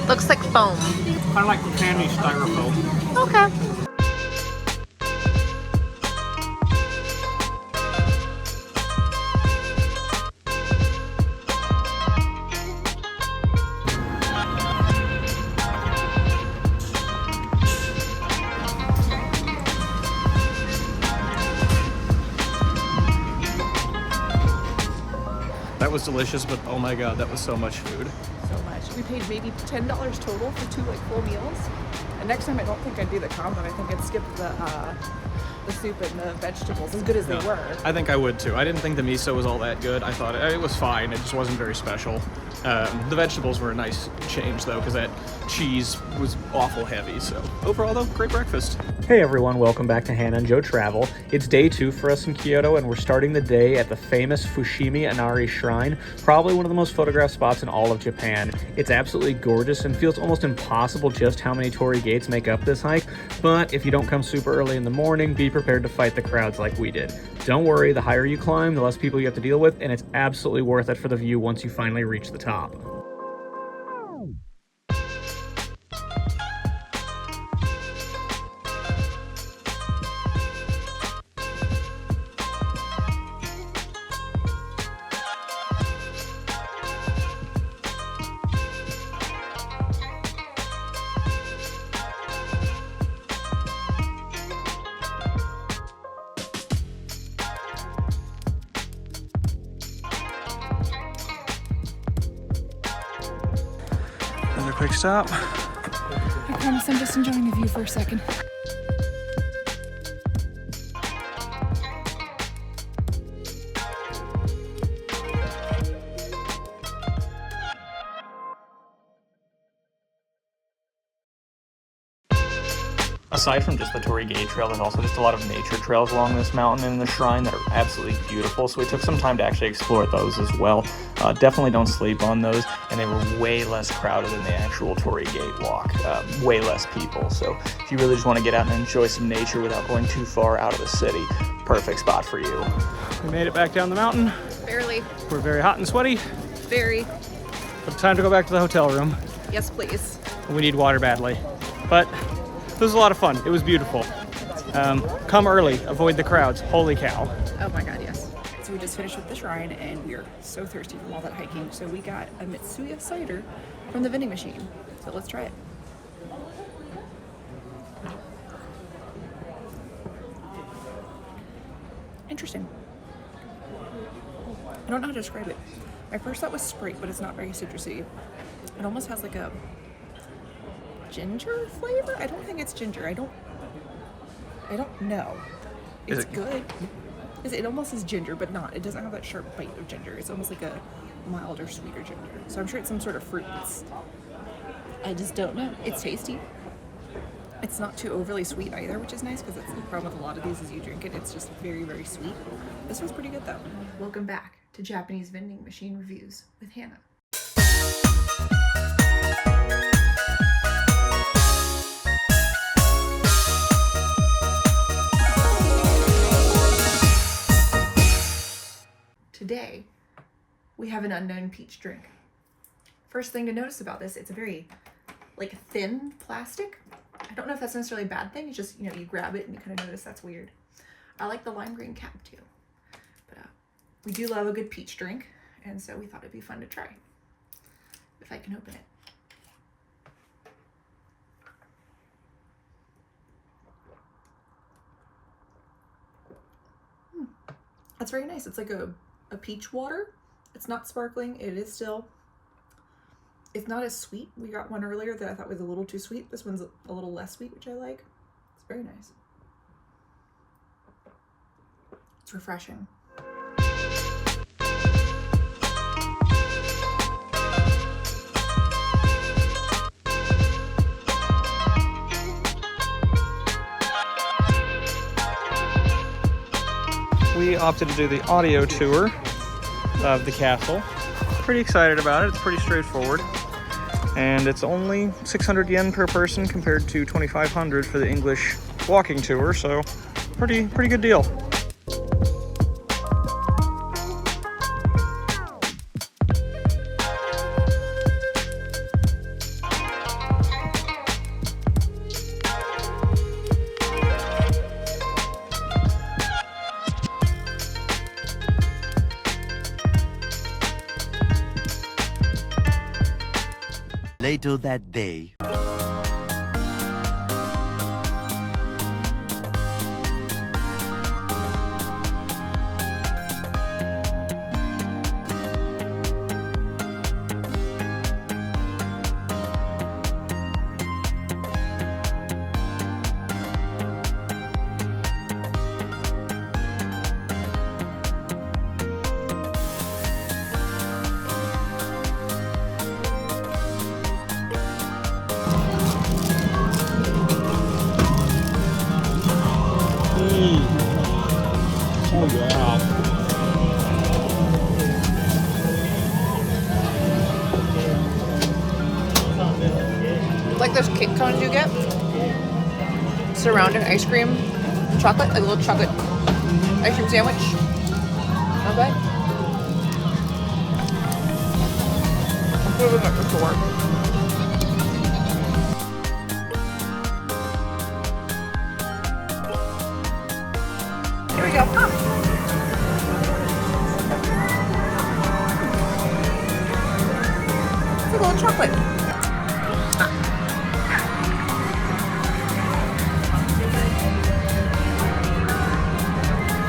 Looks like foam. Kind of like candy styrofoam. Okay. That was delicious, but oh my god, that was so much food. So much. We paid maybe $10 total for 2 like full meals. And next time I don't think I'd do the combo. I think I'd skip the soup and the vegetables, as good as they were. I think I would too. I didn't think the miso was all that good. I thought it was fine. It just wasn't very special. The vegetables were a nice change though, because that cheese was awful heavy. So overall though, great breakfast. Hey everyone, welcome back to Hannah and Joe Travel. It's day 2 for us in Kyoto, and we're starting the day at the famous Fushimi Inari Shrine, probably one of the most photographed spots in all of Japan. It's absolutely gorgeous and feels almost impossible just how many torii gates make up this hike, but if you don't come super early in the morning, be prepared to fight the crowds like we did. Don't worry, the higher you climb, the less people you have to deal with, and it's absolutely worth it for the view once you finally reach the top. Another quick stop. I promise I'm just enjoying the view for a second. Aside from just the Torii Gate Trail, there's also just a lot of nature trails along this mountain and the shrine that are absolutely beautiful, so we took some time to actually explore those as well. Definitely don't sleep on those, and they were way less crowded than the actual Torii Gate walk. Way less people, so if you really just want to get out and enjoy some nature without going too far out of the city, perfect spot for you. We made it back down the mountain. Barely. We're very hot and sweaty, Very. but time to go back to the hotel room. Yes, please. We need water badly, but it was a lot of fun. It was beautiful. Come early, avoid the crowds. Holy cow. Oh my god, yes. So we just finished with the shrine and we are so thirsty from all that hiking. So we got a Mitsuya cider from the vending machine. So let's try it. Interesting. I don't know how to describe it. My first thought was Sprite, but it's not very citrusy. It almost has like a ginger flavor? I don't think it's ginger. I don't know. It's good. It almost is ginger, but not. It doesn't have that sharp bite of ginger. It's almost like a milder, sweeter ginger. So I'm sure it's some sort of fruit. I just don't know. It's tasty. It's not too overly sweet either, which is nice because that's the problem with a lot of these is you drink it, it's just very, very sweet. This one's pretty good though. Welcome back to Japanese Vending Machine Reviews with Hannah. Today, we have an unknown peach drink. First thing to notice about this, it's a very thin plastic. I don't know if that's necessarily a bad thing. It's just, you grab it and you kind of notice that's weird. I like the lime green cap too. But we do love a good peach drink, and so we thought it'd be fun to try. If I can open it. That's very nice. It's like a peach water. It's not sparkling. It is still, it's not as sweet. We got one earlier that I thought was a little too sweet. This one's a little less sweet, which I like. It's very nice. It's refreshing. We opted to do the audio tour of the castle. Pretty excited about it. It's pretty straightforward. And it's only 600 yen per person compared to 2,500 for the English walking tour, so pretty good deal. Later that day. Oh yeah. Like those cake cones you get, surrounded ice cream and chocolate, like a little chocolate ice cream sandwich. Not bad. I'm putting it before. Here we go. It's a little chocolate.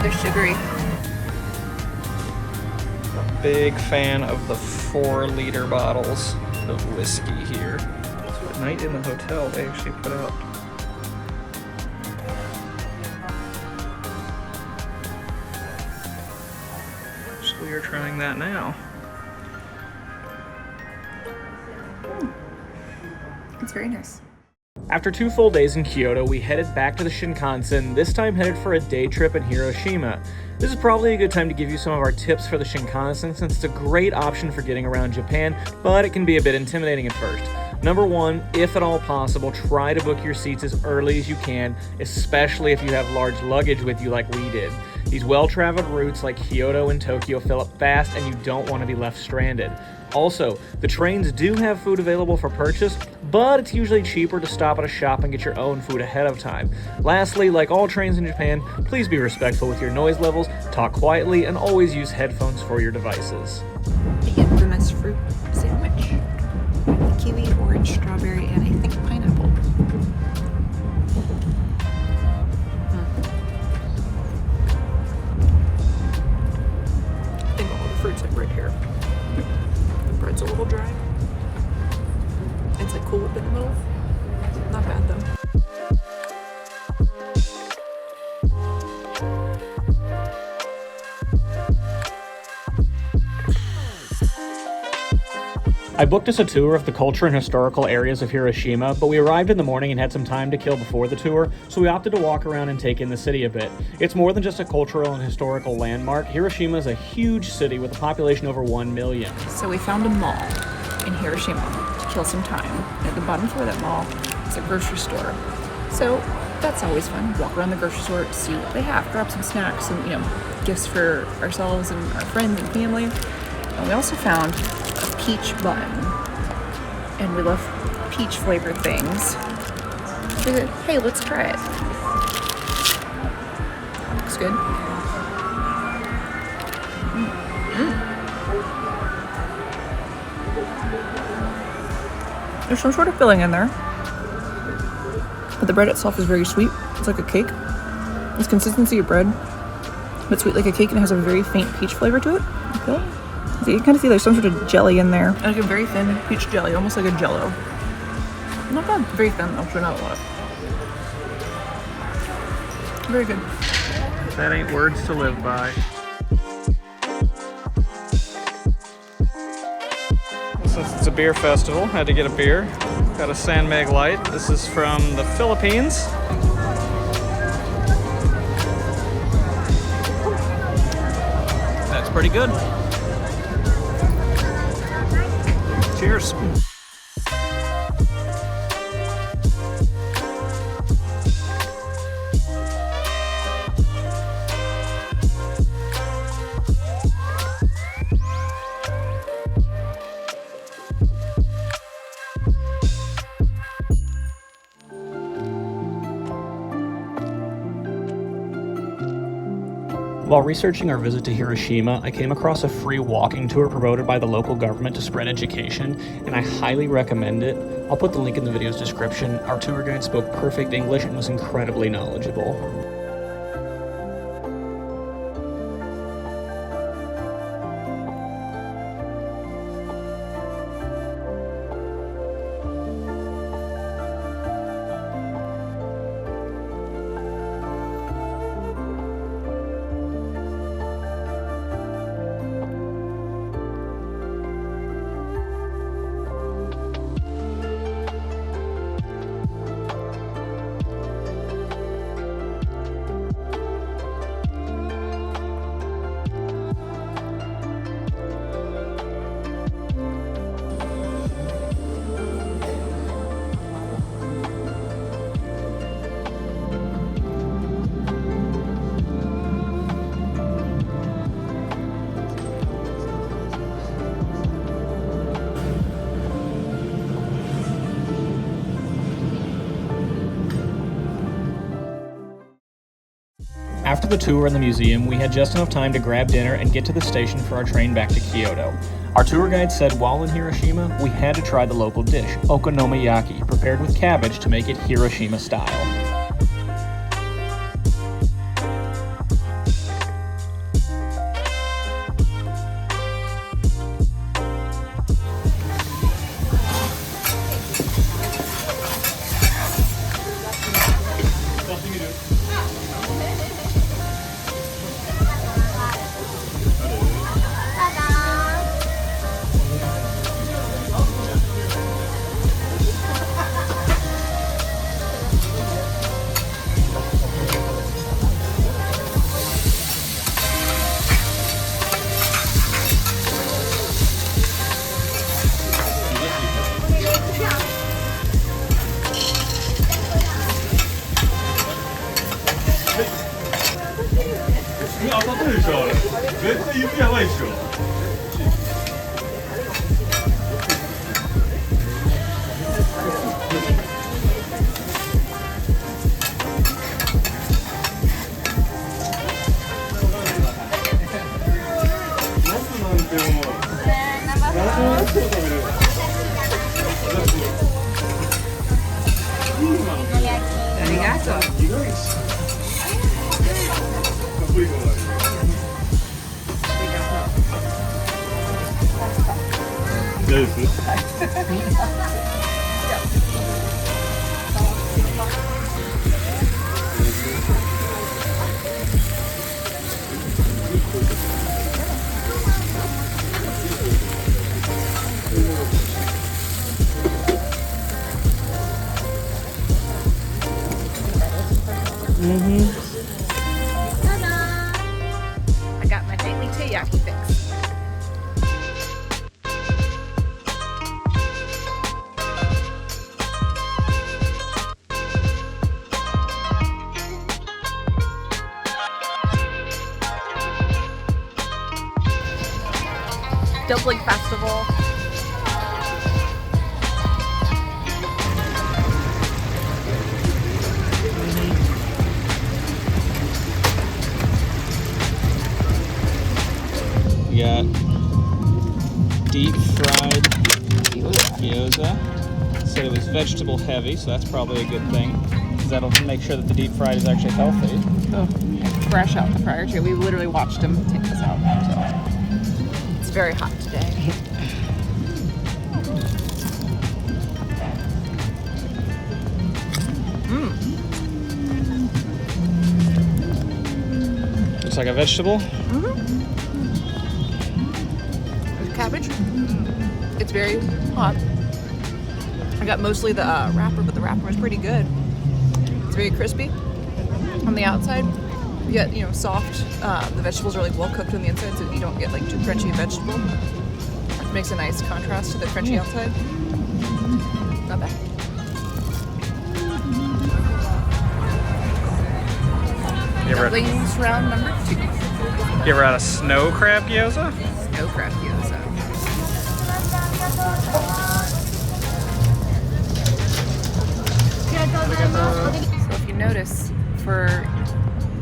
They're sugary. Big fan of the 4-liter bottles of whiskey here. So at night in the hotel, they actually put out. So we are trying that now. It's very nice. After 2 full days in Kyoto, we headed back to the Shinkansen, this time headed for a day trip in Hiroshima. This is probably a good time to give you some of our tips for the Shinkansen since it's a great option for getting around Japan, but it can be a bit intimidating at first. Number 1, if at all possible, try to book your seats as early as you can, especially if you have large luggage with you like we did. These well-traveled routes like Kyoto and Tokyo fill up fast and you don't want to be left stranded. Also, the trains do have food available for purchase, but it's usually cheaper to stop at a shop and get your own food ahead of time. Lastly, like all trains in Japan, please be respectful with your noise levels, talk quietly, and always use headphones for your devices. The infamous fruit sandwich. Kiwi, orange, strawberry, and I think pineapple. I think all the fruits are right here. The bread's a little dry. It's like cool in the middle. Not bad though. I booked us a tour of the culture and historical areas of Hiroshima, but we arrived in the morning and had some time to kill before the tour, so we opted to walk around and take in the city a bit. It's more than just a cultural and historical landmark. Hiroshima is a huge city with a population over 1 million. So we found a mall in Hiroshima to kill some time. At the bottom floor of that mall is a grocery store. So that's always fun. Walk around the grocery store, see what they have, grab some snacks and, gifts for ourselves and our friends and family. And we also found a peach bun. And we love peach flavored things. We said, hey, let's try it. Looks good. There's some sort of filling in there. But the bread itself is very sweet. It's like a cake. It's consistency of bread, but sweet like a cake, and it has a very faint peach flavor to it. So you can kind of see there's some sort of jelly in there. Like a very thin peach jelly, almost like a jello. Not bad. Very thin though, so not a lot. Very good. That ain't words to live by. Since it's a beer festival, had to get a beer. Got a San Meg Light. This is from the Philippines. That's pretty good. Cheers. While researching our visit to Hiroshima, I came across a free walking tour promoted by the local government to spread education, and I highly recommend it. I'll put the link in the video's description. Our tour guide spoke perfect English and was incredibly knowledgeable. After the tour and the museum, we had just enough time to grab dinner and get to the station for our train back to Kyoto. Our tour guide said while in Hiroshima, we had to try the local dish, okonomiyaki, prepared with cabbage to make it Hiroshima style. I got my nightly teriyaki fix. Dumpling Festival. We got deep fried gyoza. Said it was vegetable heavy, so that's probably a good thing, because that'll make sure that the deep fried is actually healthy. Oh, fresh out the fryer too. We literally watched him take this out. So. It's very hot today. Looks like a vegetable. There's cabbage. It's very hot. I got mostly the wrapper, but the wrapper is pretty good. It's very crispy on the outside. You get, soft. The vegetables are like well cooked on the inside, so you don't get like too crunchy vegetable. It makes a nice contrast to the crunchy outside. Not bad. Dumplings round number 2. You ever had a snow crab gyoza? Snow crab gyoza. So if you notice, for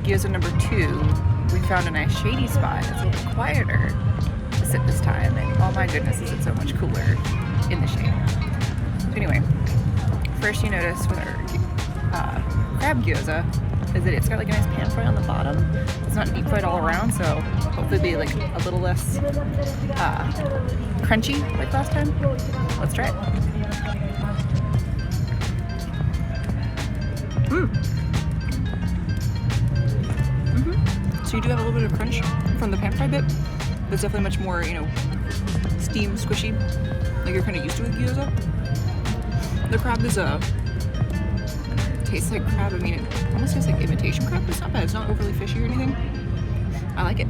gyoza number 2, we we found a nice shady spot. It's a little quieter to sit this time, and oh my goodness, is it so much cooler in the shade. Anyway, first you notice with our crab gyoza is that it's got like a nice pan fry on the bottom. It's not deep fried all around, so hopefully it'll be like a little less crunchy like last time. Let's try it. So you do have a little bit of crunch from the pan fry bit, but it's definitely much more, you know, steam squishy, like you're kind of used to with gyoza. The crab is tastes like crab. I mean, it almost tastes like imitation crab, but it's not bad. It's not overly fishy or anything. I like it.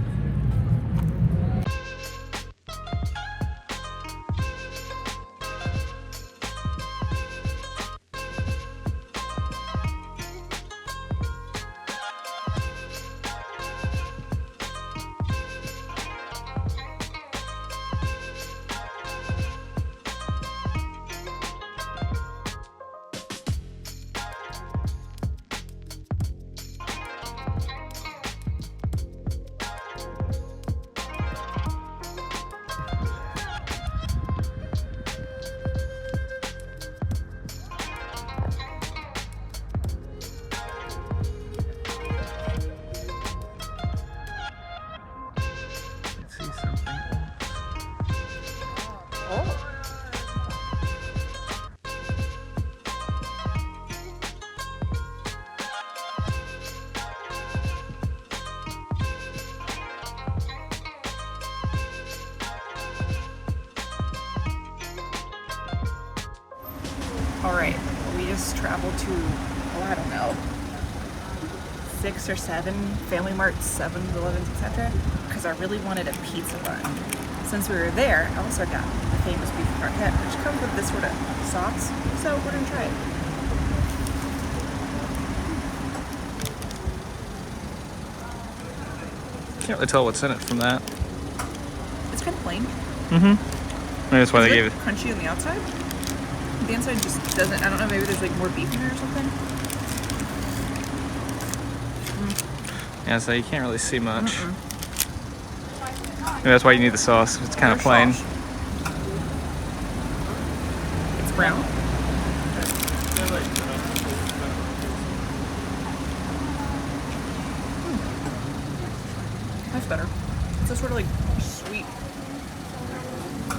Alright, we just traveled to, oh, I don't know, 6 or 7 Family Marts, 7-Elevens, etc. because I really wanted a pizza bun. Since we were there, I also got the famous beef croquette, which comes with this sort of sauce, so we're gonna try it. Can't really tell what's in it from that. It's kind of plain. Maybe that's why they gave it. Crunchy on the outside. The inside just doesn't, I don't know, maybe there's like more beef in there or something. Yeah, so you can't really see much. Maybe that's why you need the sauce. It's kind of plain. Sauce. It's brown. That's better. It's a sort of like sweet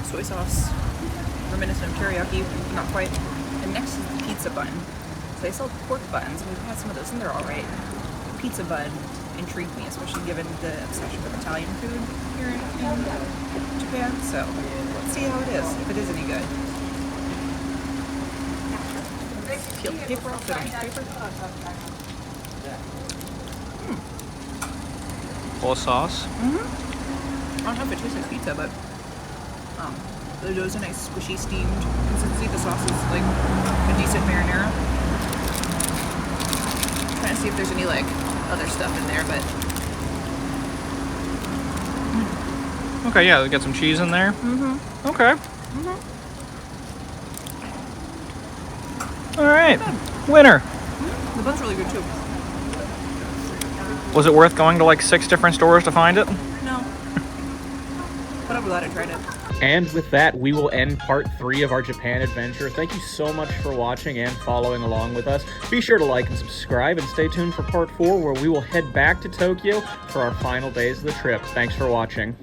soy sauce, reminiscent of teriyaki, but not quite. And next is the pizza bun. So they sell pork buns, and we've had some of those, and they're all right. The pizza bun intrigued me, especially given the obsession with Italian food here in Japan. So let's see how it is, if it is any good. Peel the paper off, the paper. Full of sauce. I don't know if it tastes like pizza, but the dough's a nice squishy steamed consistency. The sauce is like a decent marinara. Trying to see if there's any like other stuff in there, but Okay, yeah, they got some cheese in there. Okay. All right, winner. The bun's really good too. Was it worth going to like 6 different stores to find it? No. But I'm glad I tried it. And with that, we will end part 3 of our Japan adventure. Thank you so much for watching and following along with us. Be sure to like and subscribe, and stay tuned for part 4, where we will head back to Tokyo for our final days of the trip. Thanks for watching.